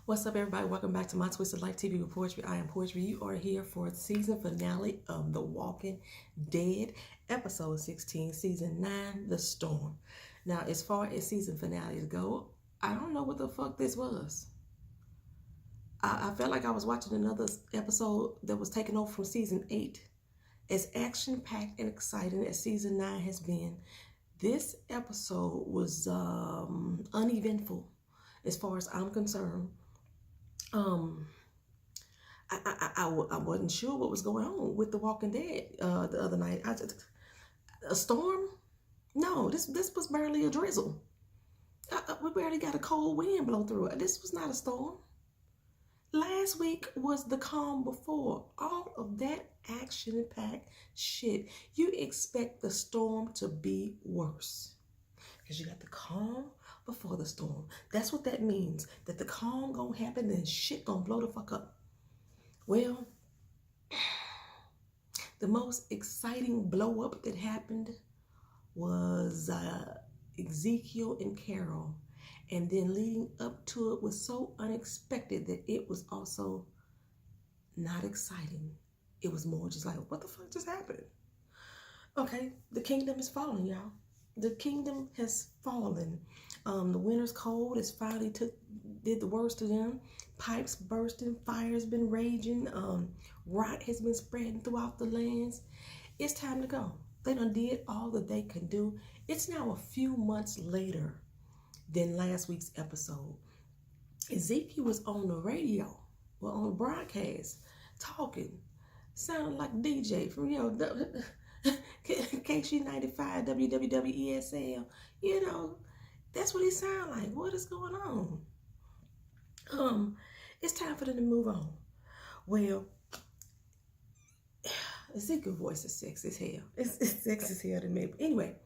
What's up, everybody? Welcome back to My Twisted Life TV with Poetry. I am Poetry. You are here for the season finale of The Walking Dead, episode 16, season 9, The Storm. Now, as far as season finales go, I don't know what the fuck this was. I felt like I was watching another episode that was taken over from season 8. As action-packed and exciting as season 9 has been, this episode was uneventful as far as I'm concerned. I wasn't sure what was going on with The Walking Dead the other night. A storm? No, this was barely a drizzle. We barely got a cold wind blow through it. This was not a storm. Last week was the calm before. All of that action-packed shit. You expect the storm to be worse. Because you got the calm before the storm. That's what that means. That the calm gonna happen and shit gonna blow the fuck up. Well, the most exciting blow up that happened was Ezekiel and Carol. And then leading up to it was so unexpected that it was also not exciting. It was more just like, what the fuck just happened? Okay, the kingdom is falling, y'all. The kingdom has fallen. The winter's cold has finally did the worst to them. Pipes bursting, fire's been raging, rot has been spreading throughout the lands. It's time to go. They done did all that they can do. It's now a few months later than last week's episode. Ezekiel was on the radio, well, on the broadcast, talking, sounding like DJ from, KC95, WWWESL, that's what he sound like. What is going on? It's time for them to move on. Well, Ezekiel's voice is sexy as hell. It's sexy as hell to me. But anyway,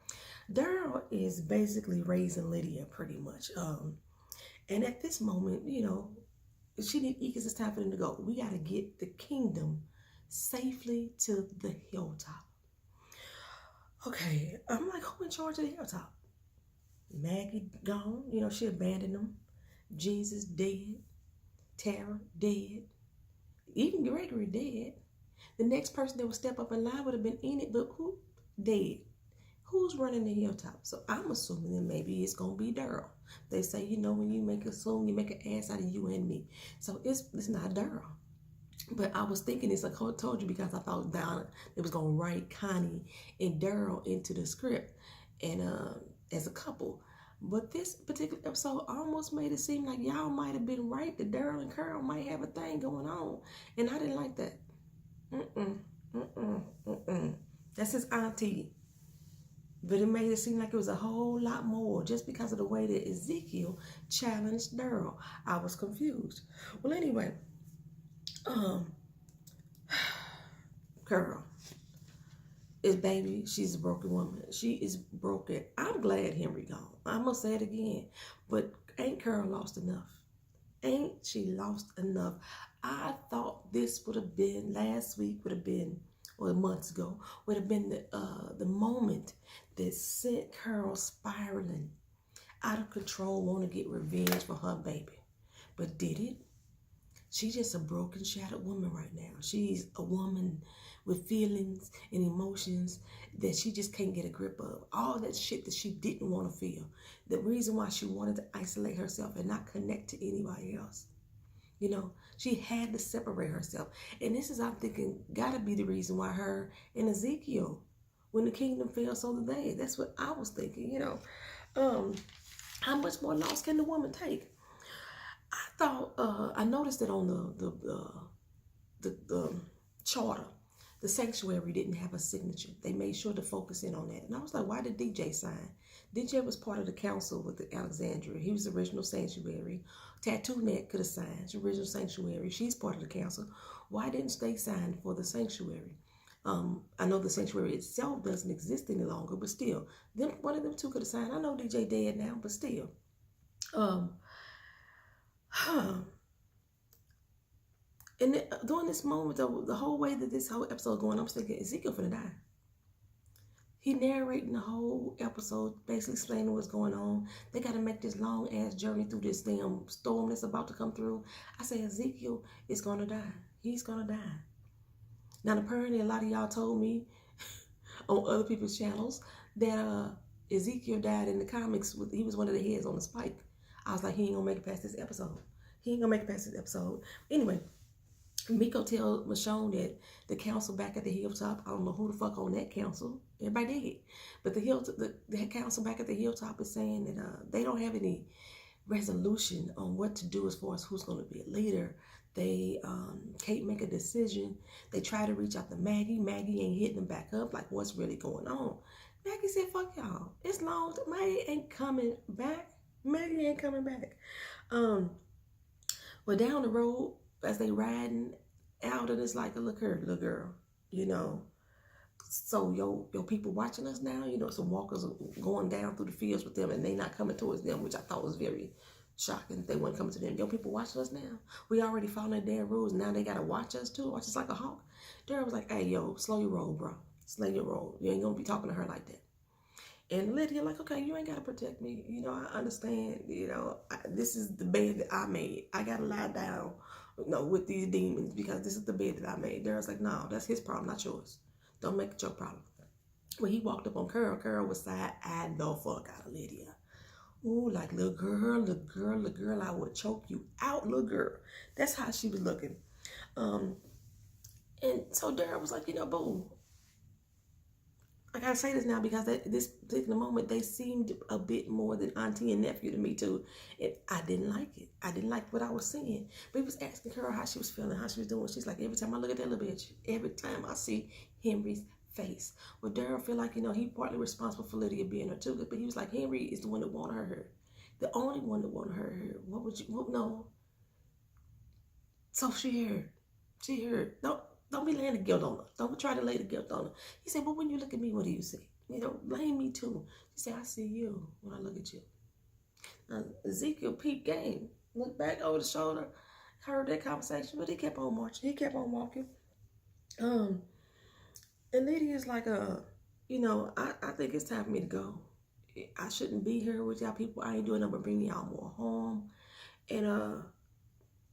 Daryl is basically raising Lydia pretty much. And at this moment, she need because it's time for them to go. We got to get the kingdom safely to the hilltop. Okay, I'm like, who in charge of the hilltop? Maggie gone, she abandoned them. Jesus dead. Tara dead. Even Gregory dead. The next person that would step up in line would have been Enid, but who dead? Who's running the hilltop? So I'm assuming that maybe it's gonna be Daryl. They say, when you make you make an ass out of you and me. So it's not Daryl. But I was thinking this, like I told you, because I thought Donna was gonna write Connie and Daryl into the script and as a couple. But this particular episode almost made it seem like y'all might have been right, that Daryl and Carol might have a thing going on. And I didn't like that. That's his auntie. But it made it seem like it was a whole lot more just because of the way that Ezekiel challenged Daryl. I was confused. Well, anyway, Carol is baby. She's a broken woman. She is broken. I'm glad Henry gone. I'm gonna say it again. But ain't Carol lost enough? Ain't she lost enough? I thought this would have been last week, or months ago, would have been the moment that sent Carol spiraling out of control, want to get revenge for her baby. But did it? She's just a broken, shattered woman right now. She's a woman with feelings and emotions that she just can't get a grip of. All that shit that she didn't want to feel. The reason why she wanted to isolate herself and not connect to anybody else. She had to separate herself. And this is, I'm thinking, gotta be the reason why her and Ezekiel, when the kingdom fell, so did they. That's what I was thinking, How much more loss can the woman take? I thought, I noticed that on the charter, the sanctuary didn't have a signature. They made sure to focus in on that. And I was like, why did DJ sign? DJ was part of the council with the Alexandria. He was the original sanctuary. Tattoo Neck could have signed. The original sanctuary. She's part of the council. Why didn't they sign for the sanctuary? I know the sanctuary itself doesn't exist any longer, but still, one of them two could have signed. I know DJ dead now, but still. And during this moment, though, the whole way that this whole episode going, I'm thinking, Ezekiel finna die. He narrating the whole episode, basically explaining what's going on. They got to make this long ass journey through this damn storm that's about to come through. I say Ezekiel is gonna die. He's gonna die. Now apparently a lot of y'all told me on other people's channels that Ezekiel died in the comics. He was one of the heads on the spike. I was like, he ain't gonna make it past this episode. He ain't gonna make it past this episode. Anyway, Miko tell Michonne that the council back at the hilltop, I don't know who the fuck on that council. Everybody did it. But the council back at the hilltop is saying that they don't have any resolution on what to do as far as who's going to be a leader. They can't make a decision. They try to reach out to Maggie. Maggie ain't hitting them back up like what's really going on. Maggie said, fuck y'all. It's long. Maggie ain't coming back. Maggie ain't coming back. But down the road, as they riding out, and it's like, look here, little girl, you know. So your people watching us now, you know, some walkers are going down through the fields with them and they not coming towards them, which I thought was very shocking that they weren't coming to them. Your people watching us now. We already following their rules. Now they gotta watch us too. Watch us like a hawk. Daryl was like, hey, yo, slow your roll, bro. Slow your roll. You ain't gonna be talking to her like that. And Lydia like, okay, you ain't gotta protect me. You know, I understand. You know, this is the bed that I made. I gotta lie down, you know, with these demons because this is the bed that I made. Daryl's like, no, that's his problem, not yours. Don't make it your problem. When he walked up on Carol, Carol was side-eyed the fuck out of Lydia. Ooh, like, little girl, I would choke you out, little girl. That's how she was looking. And so Daryl was like, you know, boo, I gotta say this now because this particular moment, they seemed a bit more than auntie and nephew to me too. And I didn't like it. I didn't like what I was seeing. But he was asking her how she was feeling, how she was doing. She's like, every time I look at that little bitch, every time I see Henry's face. Well, Daryl feel like, you know, he partly responsible for Lydia being her too. But he was like, Henry is the one that wanted her here. The only one that wanted her here. What would you, no. So she heard. She heard. Don't be laying the guilt on her. Don't try to lay the guilt on her. He said, but when you look at me, what do you see? You know, blame me too. He said, I see you when I look at you. Now, Ezekiel peeped game. Looked back over the shoulder, heard that conversation, but he kept on marching. He kept on walking. And Lydia's like, you know, I think it's time for me to go. I shouldn't be here with y'all people. I ain't doing nothing but bringing y'all more harm. And,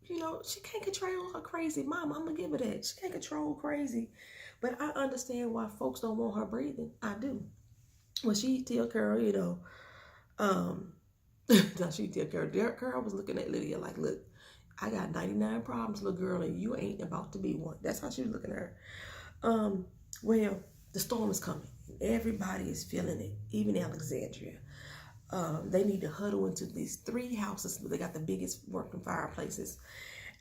you know, she can't control her crazy mom. I'm going to give her that. She can't control crazy. But I understand why folks don't want her breathing. I do. When she tell Carol, you know, now she tell Carol, Carol was looking at Lydia like, look, I got 99 problems, little girl, and you ain't about to be one. That's how she was looking at her. Well, the storm is coming. Everybody is feeling it, even Alexandria. They need to huddle into these 3 houses, but they got the biggest working fireplaces.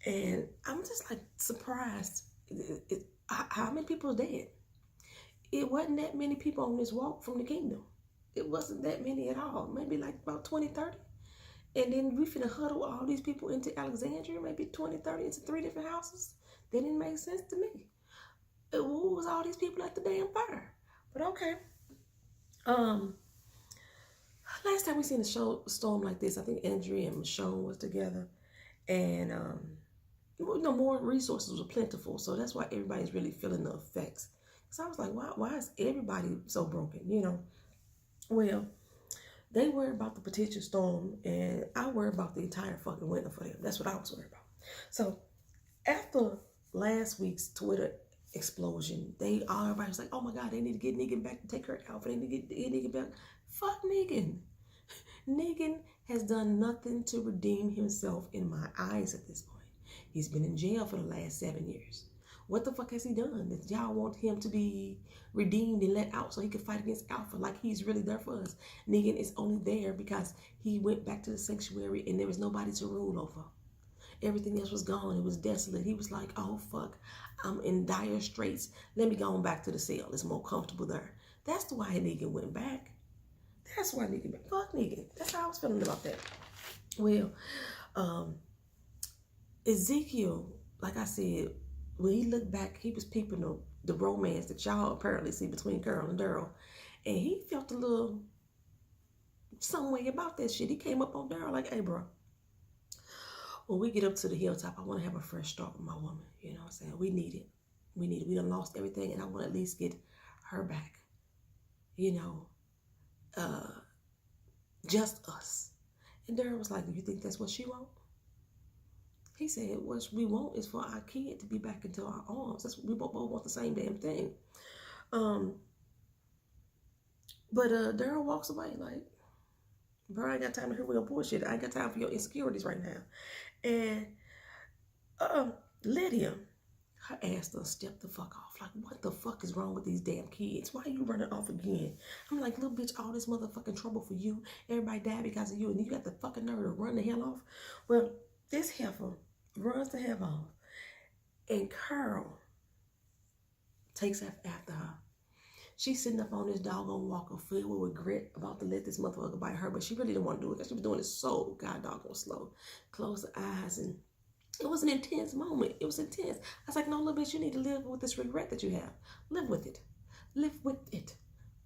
And I'm just like surprised. How many people are dead? It wasn't that many people on this walk from the kingdom. It wasn't that many at all. Maybe like about 20, 30. And then we finna huddle all these people into Alexandria, maybe 20, 30 into 3 different houses. That didn't make sense to me. Who was all these people at the damn fire? But okay. Last time we seen a storm like this, I think Andrea and Michonne was together. And, you know, more resources were plentiful. So that's why everybody's really feeling the effects. So I was like, why is everybody so broken, you know? Well, they worry about the potential storm, and I worry about the entire fucking winter for them. That's what I was worried about. So after last week's Twitter explosion, everybody was like, oh my God, they need to get Negan back to take her out. They need to get Negan back. Fuck Negan. Negan has done nothing to redeem himself in my eyes at this point. He's been in jail for the last 7 years. What the fuck has he done that y'all want him to be redeemed and let out so he can fight against Alpha like he's really there for us? Negan is only there because he went back to the sanctuary and there was nobody to rule over. Everything else was gone. It was desolate. He was like, oh fuck, I'm in dire straits. Let me go on back to the cell. It's more comfortable there. That's why Negan went back. That's why Negan went back. Fuck Negan. That's how I was feeling about that. Well, Ezekiel, like I said, when he looked back, he was peeping the romance that y'all apparently see between Carol and Daryl. And he felt a little some way about that shit. He came up on Daryl like, hey, bro, when we get up to the hilltop, I want to have a fresh start with my woman. You know what I'm saying? We need it. We need it. We done lost everything, and I want to at least get her back. you know, just us. And Daryl was like, "Do you think that's what she want?" He said, "What we want is for our kid to be back into our arms. That's what we both want the same damn thing." Um, but Daryl walks away like, "Bro, I ain't got time to hear your bullshit. I ain't got time for your insecurities right now." And Lydia, her ass done stepped the fuck off. Like, what the fuck is wrong with these damn kids? Why are you running off again? I'm like, little bitch, all this motherfucking trouble for you. Everybody died because of you, and you got the fucking nerve to run the hell off. Well, this heifer runs the hell off, and Carl takes after her. She's sitting up on this doggone walker filled with regret about to let this motherfucker bite her, but she really didn't want to do it because she was doing it so god doggone slow. Close her eyes, and it was an intense moment. It was intense. I was like, no, little bitch, you need to live with this regret that you have. Live with it. Live with it.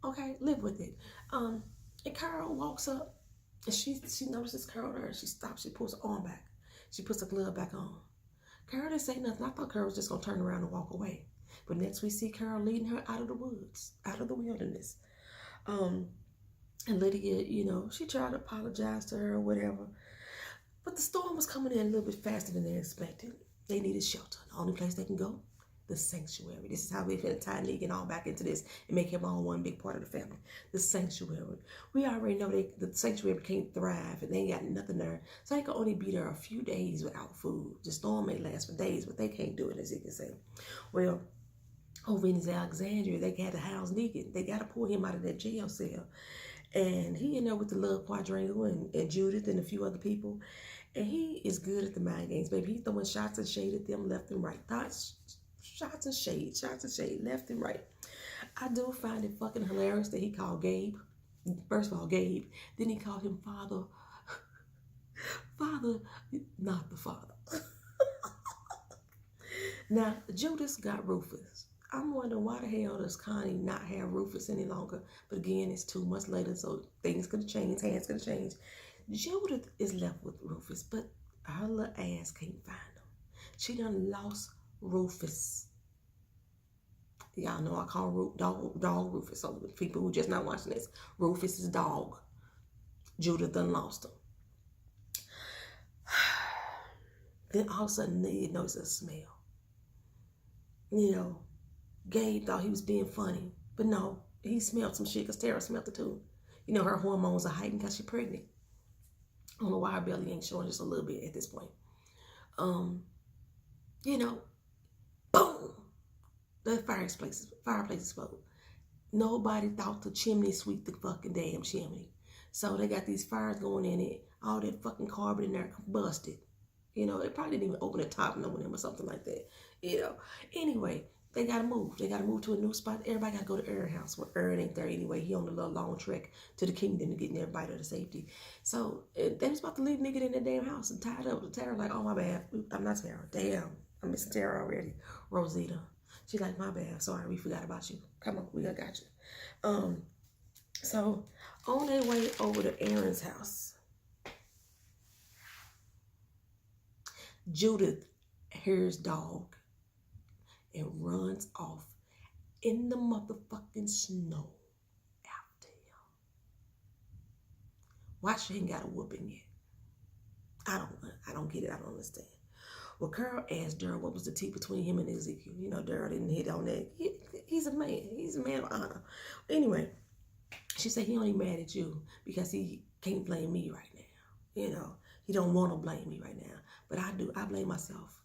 Okay? Live with it. And Carol walks up, and she notices Carol there. She stops. She pulls her arm back. She puts her glove back on. Carol didn't say nothing. I thought Carol was just going to turn around and walk away. But next we see Carol leading her out of the woods, out of the wilderness. And Lydia, you know, she tried to apologize to her or whatever. But the storm was coming in a little bit faster than they expected. They needed shelter. The only place they can go, the sanctuary. This is how we're going to tie Negan all back into this and make him all one big part of the family. The sanctuary. We already know the sanctuary can't thrive and they ain't got nothing there. So they can only be there a few days without food. The storm may last for days, but they can't do it, as you can say. Well, over in Alexandria, they got to house Negan. They got to pull him out of that jail cell. And he in there with the Love Quadrangle and Judith and a few other people. And he is good at the mind games, baby. He's throwing shots and shade at them left and right. Shots and shade, left and right. I do find it fucking hilarious that he called Gabe. First of all, Gabe. Then he called him Father. Father, not the father. Now, Judas got Rufus. I'm wondering why the hell does Connie not have Rufus any longer? But again, it's 2 months later, so things could change, hands could change. Judith is left with Rufus, but her little ass can't find him. She done lost Rufus. Y'all know I call dog Rufus. So people who just not watching this, Rufus is dog. Judith done lost him. Then all of a sudden, you notice a smell. You know, Gabe thought he was being funny, but no, he smelled some shit because Tara smelled it too. You know, her hormones are heightened because she's pregnant. I don't know why her belly ain't showing just a little bit at this point. You know, boom, the fireplace exploded. Nobody thought the chimney sweep the fucking damn chimney. So they got these fires going in it, all that fucking carbon in there combusted. You know, they probably didn't even open the top no them or something like that. You know, anyway, they gotta move. They gotta move to a new spot. Everybody gotta go to Aaron's house. Well, Aaron ain't there anyway. He on the little long trek to the kingdom to get everybody to safety. So they was about to leave nigga in that damn house and tied up. Tara like, oh my bad. I'm not Tara. Damn, I'm missing Tara already. Rosita. She like, my bad. Sorry, we forgot about you. Come on, we got you. So on their way over to Aaron's house, Judith hears dog and runs off in the motherfucking snow after him. Why she ain't got a whooping yet? I don't get it. I don't understand. Well, Carl asked Daryl what was the tea between him and Ezekiel. You know, Daryl didn't hit on that. He's a man. He's a man of honor. Anyway, she said he only mad at you because he can't blame me right now. You know, he don't want to blame me right now. But I do. I blame myself.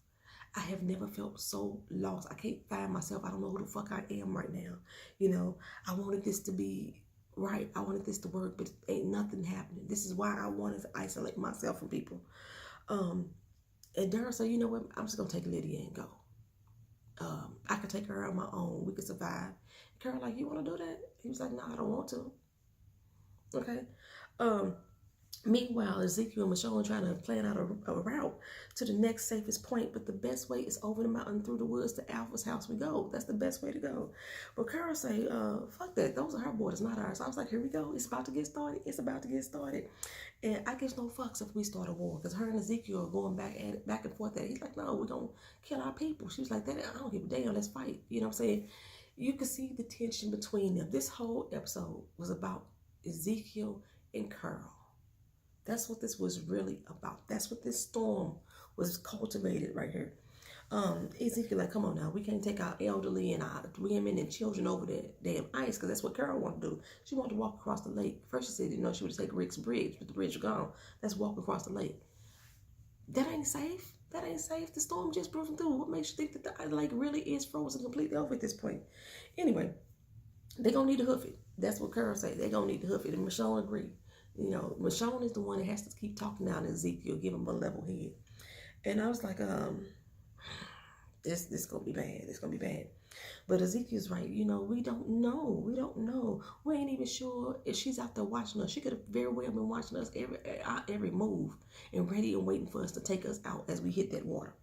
I have never felt so lost. I can't find myself. I don't know who the fuck I am right now. You know, I wanted this to be right. I wanted this to work, but ain't nothing happening. This is why I wanted to isolate myself from people. And Daryl said, you know what? I'm just going to take Lydia and go. I could take her on my own. We could survive. Carol like, you want to do that? He was like, no, I don't want to. Okay. Meanwhile, Ezekiel and Michonne are trying to plan out a route to the next safest point, but the best way is over the mountain through the woods to Alpha's house we go. That's the best way to go. But Carol say, fuck that. Those are her borders, not ours. So I was like, here we go. It's about to get started. It's about to get started. And I give no fucks if we start a war, because her and Ezekiel are going back and forth at it. He's like, no, we're going to kill our people. She was like, that I don't give a damn. Let's fight. You know what I'm saying? You could see the tension between them. This whole episode was about Ezekiel and Carl. That's what this was really about. That's what this storm was cultivated right here. Ezekiel, like, come on now, we can't take our elderly and our women and children over the damn ice, because that's what Carol wanted to do. She wanted to walk across the lake. First she said, you know, she would take Rick's bridge, but the bridge was gone. Let's walk across the lake. That ain't safe. That ain't safe. The storm just broken through. What makes you think that the lake really is frozen completely over at this point? Anyway, they gonna need to hoof it. That's what Carol said. They gonna need to hoof it, and Michonne agreed. You know, Michonne is the one that has to keep talking down to Ezekiel, give him a level head. And I was like, this gonna be bad. It's gonna be bad. But Ezekiel's right. You know, we don't know. We don't know. We ain't even sure if she's out there watching us. She could have very well been watching us every move and ready and waiting for us to take us out as we hit that water.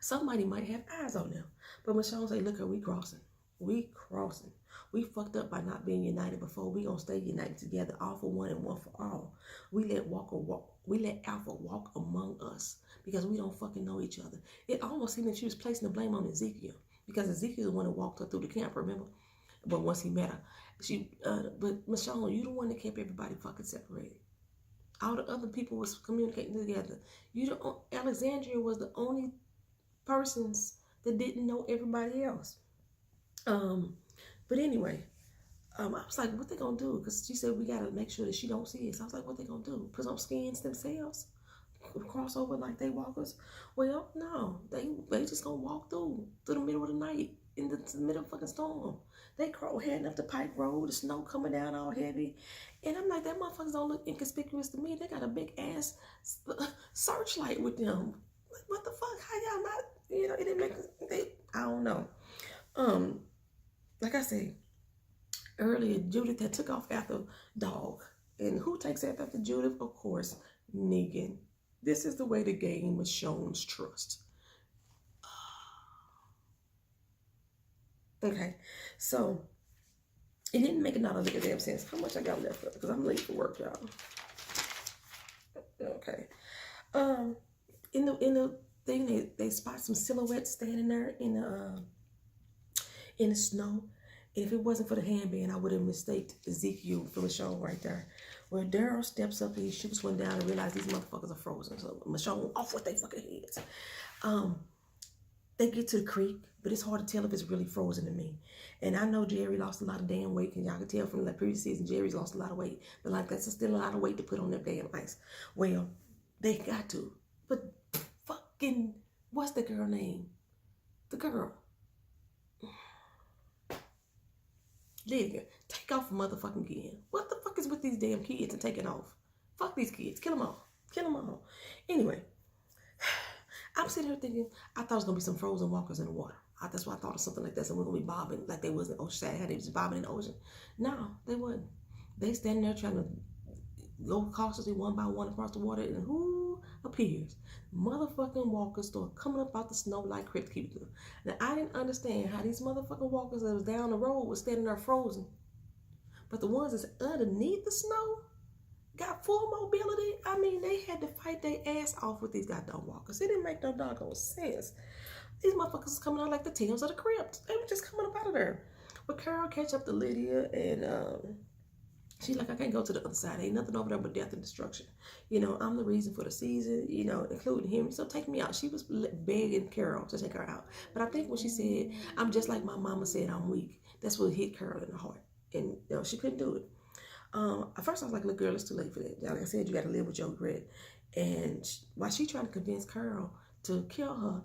Somebody might have eyes on them. But Michonne say, look, we crossing. We crossing. We fucked up by not being united before. We gonna stay united together, all for one and one for all. We let Walker walk. We let Alpha walk among us because we don't fucking know each other. It almost seemed that she was placing the blame on Ezekiel because Ezekiel the one that walked her through the camp, remember? But once he met her, but Michonne, you the one that kept everybody fucking separated. All the other people was communicating together. Alexandria was the only persons that didn't know everybody else. But anyway, I was like, what they gonna do? Because she said we gotta make sure that she don't see us. I was like, what they gonna do? Put on skins themselves? Cross over like they walkers? Well, no. They just gonna walk through the middle of the night in the middle of fucking storm. They heading up the Pike Road, the snow coming down all heavy. And I'm like, that motherfuckers don't look inconspicuous to me. They got a big ass searchlight with them. Like, what the fuck? How y'all not, you know, it didn't make, I don't know. Like I said earlier, Judith had took off after Dog. And who takes after Judith? Of course, Negan. This is the way to gain Michonne's trust. Okay, so it didn't make not a lick of damn sense. How much I got left up? Because I'm late for work, y'all. Okay. In the thing, they spot some silhouettes standing there in the snow. And if it wasn't for the handband, I would have mistaken Ezekiel for Michonne right there. Where Daryl steps up and he shoots one down and realizes these motherfuckers are frozen. So Michonne off with their fucking heads. They get to the creek, but it's hard to tell if it's really frozen to me. And I know Jerry lost a lot of damn weight, and y'all can tell from the previous season, Jerry's lost a lot of weight. But like, that's still a lot of weight to put on that damn ice. Well, they got to. But fucking, what's the girl name? The girl. Lydia, take off motherfucking again. What the fuck is with these damn kids and taking off? Fuck these kids. Kill them all. Kill them all. Anyway, I'm sitting here thinking, I thought it was going to be some frozen walkers in the water. That's why I thought of something like that. So we're going to be bobbing like they was in Ocean. How they was bobbing in the ocean. No, they wasn't. They standing there trying to go cautiously one by one across the water. And who appears? Motherfucking walkers start coming up out the snow like Crypt Keeper. Now, I didn't understand how these motherfucking walkers that was down the road was standing there frozen. But the ones that's underneath the snow got full mobility. I mean, they had to fight their ass off with these goddamn walkers. It didn't make no doggone sense. These motherfuckers was coming out like the Tales of the Crypt. They were just coming up out of there. But Carol catch up to Lydia and she's like, I can't go to the other side. Ain't nothing over there but death and destruction. You know, I'm the reason for the season, you know, including him. So take me out. She was begging Carol to take her out. But I think when she said, I'm just like my mama said, I'm weak, that's what hit Carol in the heart. And, you know, she couldn't do it. At first I was like, look, girl, it's too late for that. Like I said, you got to live with your regret. And while she trying to convince Carol to kill her,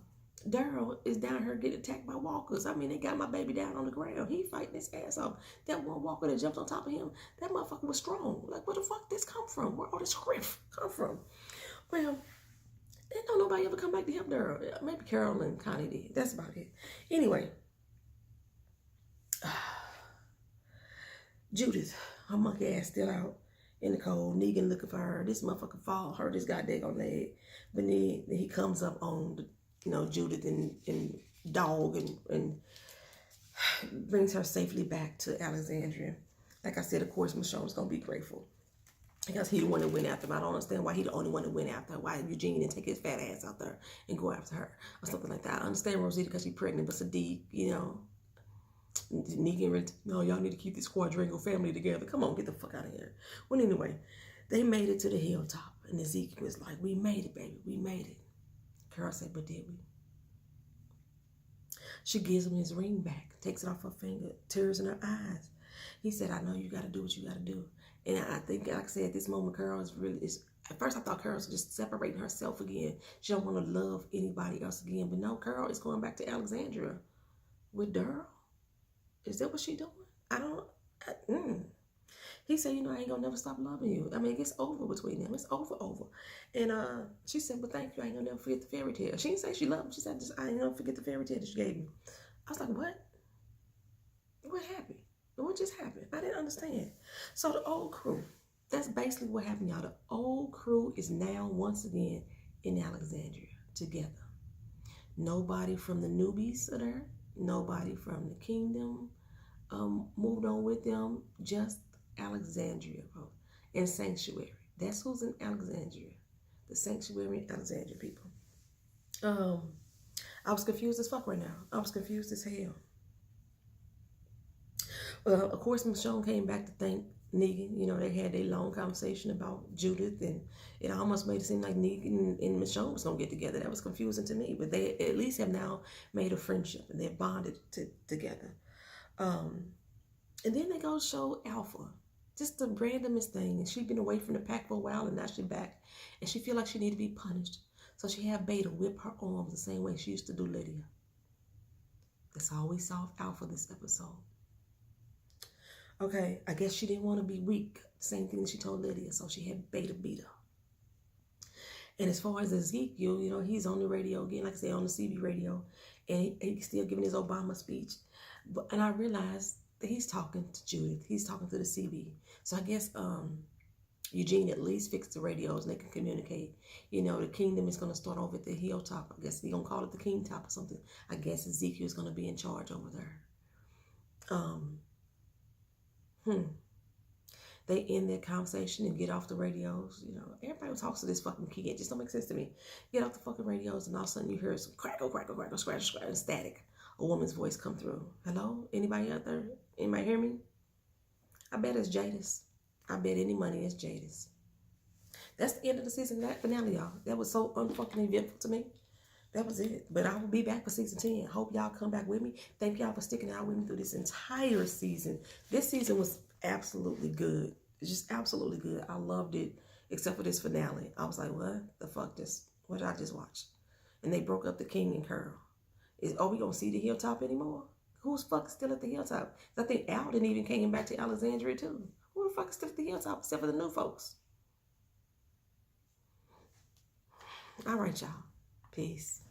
Daryl is down here getting attacked by walkers. I mean, they got my baby down on the ground. He fighting his ass off. That one walker that jumped on top of him, that motherfucker was strong. Like, where the fuck this come from? Where all this griff come from? Well, don't nobody ever come back to help Daryl. Maybe Carol and Connie did. That's about it. Anyway, Judith, her monkey ass still out in the cold. Negan looking for her. This motherfucker fall, hurt his goddamn leg. But then he comes up on the, you know, Judith and Dog and brings her safely back to Alexandria. Like I said, of course, Michonne's going to be grateful. Because he the one that went after him. I don't understand why he the only one that went after her. Why Eugene didn't take his fat ass out there and go after her or something like that. I understand Rosita because she's pregnant, but Sadiq, you know, Negan, no, y'all need to keep this quadrangle family together. Come on, get the fuck out of here. Well, anyway, they made it to the hilltop, and Ezekiel was like, we made it, baby, we made it. Carol said, but did we? She gives him his ring back, takes it off her finger, tears in her eyes. He said, I know you got to do what you got to do. And I think, like I said, at this moment, Carol is at first I thought Carol was just separating herself again. She don't want to love anybody else again. But no, Carol is going back to Alexandria with Daryl. Is that what she doing? I don't. He said, I ain't gonna never stop loving you. I mean, it's over between them. It's over. And she said, well, thank you. I ain't gonna never forget the fairy tale. She didn't say she loved him. She said, I ain't gonna forget the fairy tale that you gave me. I was like, what? What happened? What just happened? I didn't understand. So the old crew, that's basically what happened, y'all. The old crew is now once again in Alexandria together. Nobody from the newbies are there. Nobody from the kingdom moved on with them. Just Alexandria, bro. And Sanctuary. That's who's in Alexandria. The Sanctuary in Alexandria, people. I was confused as fuck right now. I was confused as hell. Of course, Michonne came back to thank Negan. They had a long conversation about Judith, and it almost made it seem like Negan and Michonne was going to get together. That was confusing to me, but they at least have now made a friendship, and they're bonded together. And then they go show Alpha. Just the randomest thing. And she'd been away from the pack for a while, and now she's back. And she feel like she need to be punished. So she had Beta whip her arms the same way she used to do Lydia. That's all we saw of Alpha this episode. Okay, I guess she didn't want to be weak. Same thing that she told Lydia, so she had Beta beat her. And as far as Ezekiel, he's on the radio again, like I said, on the CB radio, and he's still giving his Obama speech. And I realized that he's talking to Judith. He's talking to the CB. So I guess Eugene at least fixed the radios and they can communicate. The kingdom is going to start over at the hilltop. I guess they're going to call it the king top or something. I guess Ezekiel is going to be in charge over there. They end their conversation and get off the radios. Everybody talks to this fucking kid. It just don't make sense to me. Get off the fucking radios and all of a sudden you hear some crackle, scratch, and static. A woman's voice come through. Hello? Anybody out there? Anybody hear me? I bet it's Jadis. I bet any money it's Jadis. That's the end of the season finale, y'all. That was so unfucking eventful to me. That was it. But I will be back for season 10. Hope y'all come back with me. Thank y'all for sticking out with me through this entire season. This season was absolutely good. It's just absolutely good. I loved it, except for this finale. I was like, what the fuck what did I just watch? And they broke up the king and Carol. Are we going to see the hilltop anymore? Who's fuck still at the hilltop? I think Alden even came back to Alexandria too. Who the fuck is still at the hilltop except for the new folks? All right, y'all. Peace.